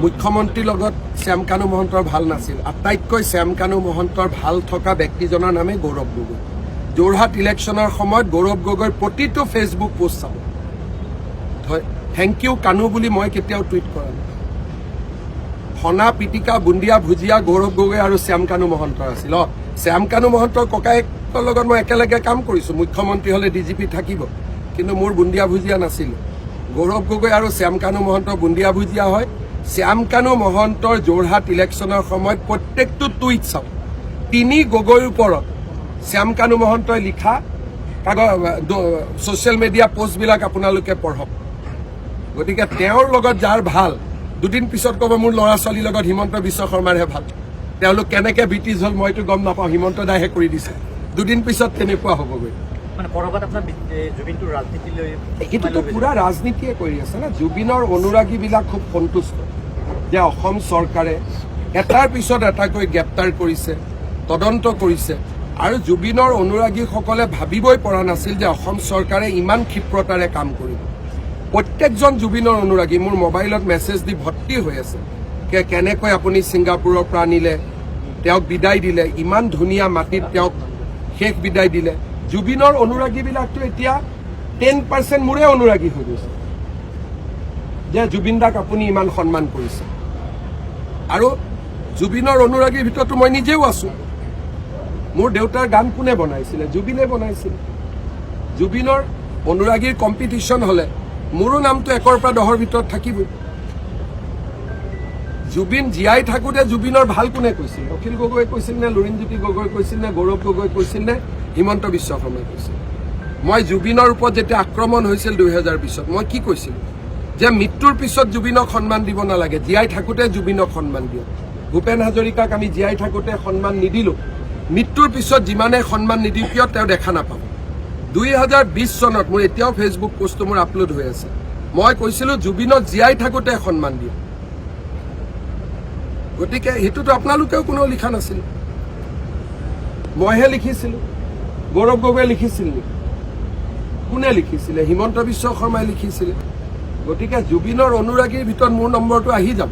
মুখ্যমন্ত্ৰীৰ লগত শ্যাম কানু মহন্তৰ ভাল নাছিল আটাইতকৈ শ্যাম কানু মহন্তৰ ভাল থকা ব্যক্তিজনৰ নামে গৌৰৱ গগৈ যোৰহাট ইলেকশ্যনৰ সময়ত গৌৰৱ গগৈৰ প্ৰতিটো ফেচবুক পোষ্ট চাব থেংক ইউ কানু বুলি মই কেতিয়াও টুইট কৰা নাই সনা পিটিকা বুন্দিয়া ভুজিয়া গৌৰৱ গগৈ আৰু শ্যাম কানু মহন্তৰ আছিল শ্যাম কানু মহন্তৰ ককায়েকৰ লগত মই একেলগে কাম কৰিছোঁ মুখ্যমন্ত্ৰী হ'লে ডিজিপি থাকিব কিন্তু মোৰ বুন্দিয়া ভুজিয়া নাছিল গৌৰৱ গগৈ আৰু শ্যাম কানু মহন্তৰ বুন্দিয়া ভুজিয়া হয় শ্যাম কানু মহন্তৰ যোৰহাট ইলেকশ্যনৰ সময়ত প্ৰত্যেকটো টুইট চাওক তিনি গগৈৰ ওপৰত শ্যাম কানু মহন্তই লিখা ছ'চিয়েল মিডিয়া পোষ্টবিলাক আপোনালোকে পঢ়ক গতিকে তেওঁৰ লগত যাৰ ভাল দুদিন পিছত ক'ব মোৰ ল'ৰা ছোৱালীৰ লগত হিমন্ত বিশ্ব শৰ্মাৰহে ভাল তেওঁলোক কেনেকৈ ব্ৰিটিছ হ'ল মইতো গম নাপাওঁ হিমন্ত দাইহে কৰি দিছে দুদিন পিছত তেনেকুৱা হ'বগৈ এইটোতো পুৰা ৰাজনীতিয়ে কৰি আছে না জুবিনৰ অনুৰাগীবিলাক খুব সন্তুষ্ট যে অসম চৰকাৰে এটাৰ পিছত এটাকৈ গ্ৰেপ্তাৰ কৰিছে তদন্ত কৰিছে আৰু জুবিনৰ অনুৰাগীসকলে ভাবিবই পৰা নাছিল যে অসম চৰকাৰে ইমান ক্ষিপ্ৰতাৰে কাম কৰিব প্ৰত্যেকজন জুবিনৰ অনুৰাগী মোৰ মোবাইলত মেছেজ দি ভৰ্তি হৈ আছে কেনেকৈ আপুনি ছিংগাপুৰৰ পৰা আনিলে তেওঁক বিদায় দিলে ইমান ধুনীয়া মাটিত তেওঁক শেষ বিদায় দিলে জুবিনৰ অনুৰাগীবিলাকতো এতিয়া 10% মোৰে অনুৰাগী হৈ গৈছে যে জুবিন দাক আপুনি ইমান সন্মান কৰিছে আৰু জুবিনৰ অনুৰাগীৰ ভিতৰতো মই নিজেও আছোঁ মোৰ দেউতাৰ গান কোনে বনাইছিলে জুবিনে বনাইছিল জুবিনৰ অনুৰাগীৰ কম্পিটিশ্যন হ'লে মোৰো নামটো 1ৰ পৰা 10ৰ ভিতৰত থাকিবই জুবিন জীয়াই থাকোঁতে জুবিনৰ ভাল কোনে কৈছিল অখিল গগৈ কৈছিল নে লুৰিণজ্যোতি গগৈ কৈছিল নে গৌৰৱ গগৈ কৈছিল নে হিমন্ত বিশ্ব শৰ্মাই কৈছিল মই জুবিনৰ ওপৰত যেতিয়া আক্ৰমণ হৈছিল 2020ত মই কি কৈছিলোঁ যে মৃত্যুৰ পিছত জুবিনক সন্মান দিব নালাগে জীয়াই থাকোঁতে জুবিনক সন্মান দিয়ক ভূপেন হাজৰিকাক আমি জীয়াই থাকোঁতে সন্মান নিদিলোঁ মৃত্যুৰ পিছত যিমানে সন্মান নিদিওঁ কিয় তেওঁ দেখা নাপাব 2020 চনত মোৰ এতিয়াও ফেচবুক পোষ্টটো মোৰ আপলোড হৈ আছে মই কৈছিলোঁ জুবিনক জীয়াই থাকোঁতে সন্মান দিয়ক গতিকে সেইটোতো আপোনালোকেও কোনো লিখা নাছিল মইহে লিখিছিলোঁ গৌৰৱ গগৈয়ে লিখিছিল নেকি কোনে লিখিছিলে হিমন্ত বিশ্ব শৰ্মাই লিখিছিলে গতিকে জুবিনৰ অনুৰাগীৰ ভিতৰত মোৰ নম্বৰটো আহি যাব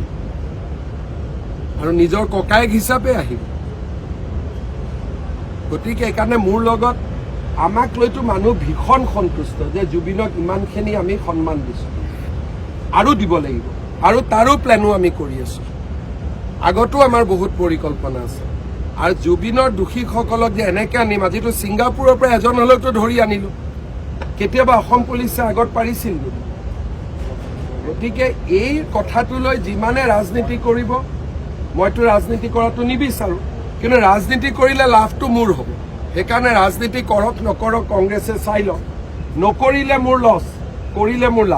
আৰু নিজৰ ককায়েক হিচাপে আহিব গতিকে এইকাৰণে মোৰ লগত আমাক লৈতো মানুহ ভীষণ সন্তুষ্ট যে জুবিনক ইমানখিনি আমি সন্মান দিছোঁ আৰু দিব লাগিব আৰু তাৰো প্লেনো আমি কৰি আছোঁ আগতো আমাৰ বহুত পৰিকল্পনা আছে আৰু জুবিনৰ দোষীসকলক যে এনেকৈ আনিম আজিতো ছিংগাপুৰৰ পৰা এজন হ'লেওতো ধৰি আনিলোঁ কেতিয়াবা অসম পুলিচে আগত পাৰিছিল নেকি গতিকে এই কথাটো লৈ যিমানে ৰাজনীতি কৰিব মইতো ৰাজনীতি কৰাটো নিবিচাৰোঁ কিন্তু ৰাজনীতি কৰিলে লাভটো মোৰ হ'ব সেইকাৰণে ৰাজনীতি কৰক নকৰক কংগ্ৰেছে চাই লওক নকৰিলে মোৰ লছ কৰিলে মোৰ লাভ